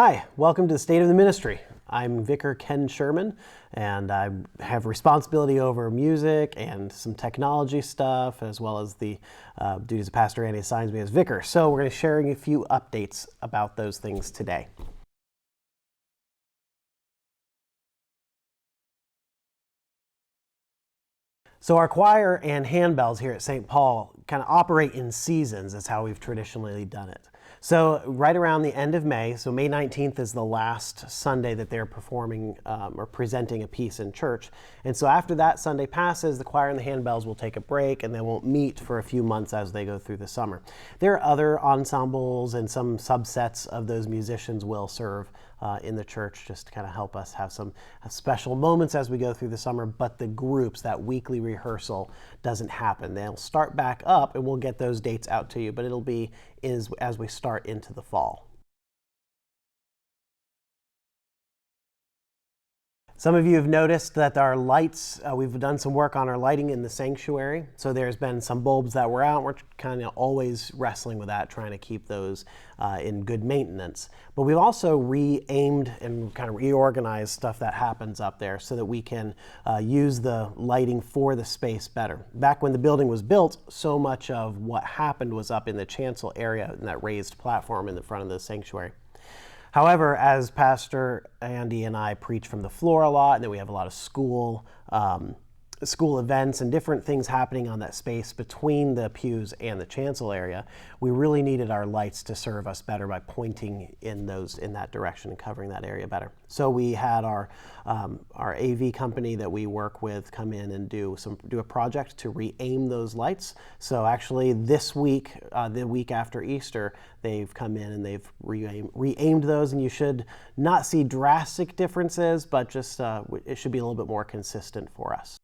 Hi, welcome to the State of the Ministry. I'm Vicar Ken Sherman, and I have responsibility over music and some technology stuff, as well as the duties of pastor Andy assigns me as vicar. So we're going to be sharing a few updates about those things today. So our choir and handbells here at St. Paul kind of operate in seasons. That's how we've traditionally done it. So right around the end of May, so May 19th is the last Sunday that they're performing or presenting a piece in church. And so after that Sunday passes, the choir and the handbells will take a break and they won't meet for a few months as they go through the summer. There are other ensembles and some subsets of those musicians will serve in the church just to kind of help us have some special moments as we go through the summer, but the groups, that weekly rehearsal doesn't happen. They'll start back up and we'll get those dates out to you, but it'll be as we start into the fall. Some of you have noticed that our lights, we've done some work on our lighting in the sanctuary. So there's been some bulbs that were out. We're kind of always wrestling with that, trying to keep those in good maintenance. But we've also re-aimed and kind of reorganized stuff that happens up there so that we can use the lighting for the space better. Back when the building was built, so much of what happened was up in the chancel area in that raised platform in the front of the sanctuary. However, as Pastor Andy and I preach from the floor a lot, and then we have a lot of school events and different things happening on that space between the pews and the chancel area, we really needed our lights to serve us better by pointing in that direction and covering that area better. So we had our AV company that we work with come in and do a project to re-aim those lights. So actually this week, the week after Easter, they've come in and they've re-aimed those, and you should not see drastic differences, but just it should be a little bit more consistent for us.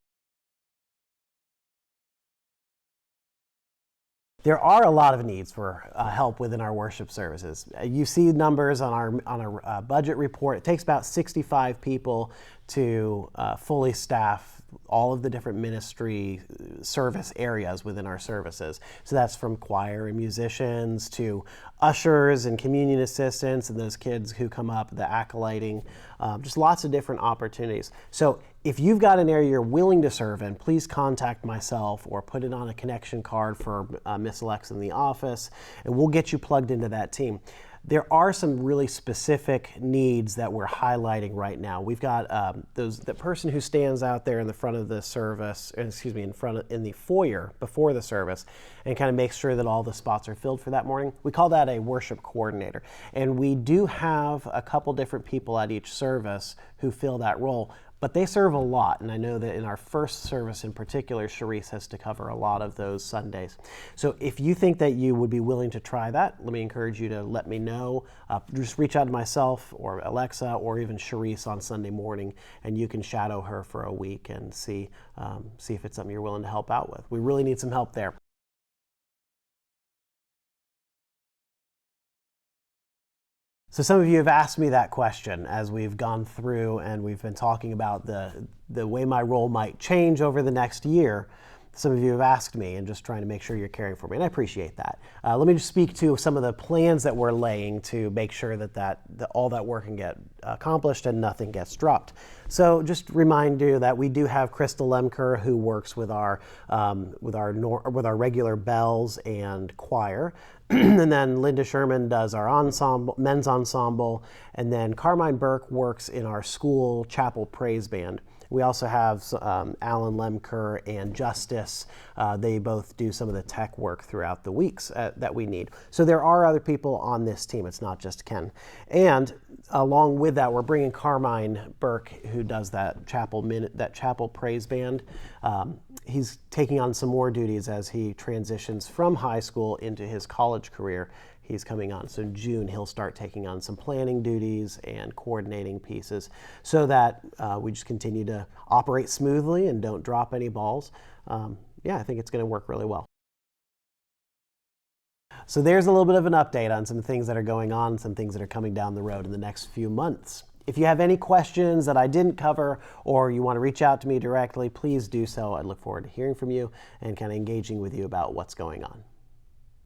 There are a lot of needs for help within our worship services. You see numbers on our budget report. It takes about 65 people to fully staff all of the different ministry service areas within our services. So that's from choir and musicians to ushers and communion assistants and those kids who come up, the acolyting, just lots of different opportunities. So if you've got an area you're willing to serve in, please contact myself or put it on a connection card for Miss Alexa in the office, and we'll get you plugged into that team. There are some really specific needs that we're highlighting right now. We've got the person who stands out there in the front of the service, in the foyer before the service, and kind of makes sure that all the spots are filled for that morning. We call that a worship coordinator. And we do have a couple different people at each service who fill that role, but they serve a lot. And I know that in our first service in particular, Charisse has to cover a lot of those Sundays. So if you think that you would be willing to try that, let me encourage you to let me know. Just reach out to myself or Alexa or even Charisse on Sunday morning, and you can shadow her for a week and see if it's something you're willing to help out with. We really need some help there. So some of you have asked me that question as we've gone through and we've been talking about the way my role might change over the next year. Some of you have asked me and just trying to make sure you're caring for me, and I appreciate that. Let me just speak to some of the plans that we're laying to make sure that all that work can get accomplished and nothing gets dropped. So just remind you that we do have Crystal Lemker, who works with our regular bells and choir. And then Linda Sherman does our men's ensemble, and then Carmine Burke works in our school chapel praise band. We also have Alan Lemker and Justice. They both do some of the tech work throughout the weeks that we need. So there are other people on this team. It's not just Ken. And along with that, we're bringing Carmine Burke, who does that chapel praise band. He's taking on some more duties as he transitions from high school into his college career. He's coming on. So in June, he'll start taking on some planning duties and coordinating pieces so that we just continue to operate smoothly and don't drop any balls. I think it's going to work really well. So there's a little bit of an update on some things that are going on, some things that are coming down the road in the next few months. If you have any questions that I didn't cover or you want to reach out to me directly, please do so. I look forward to hearing from you and kind of engaging with you about what's going on.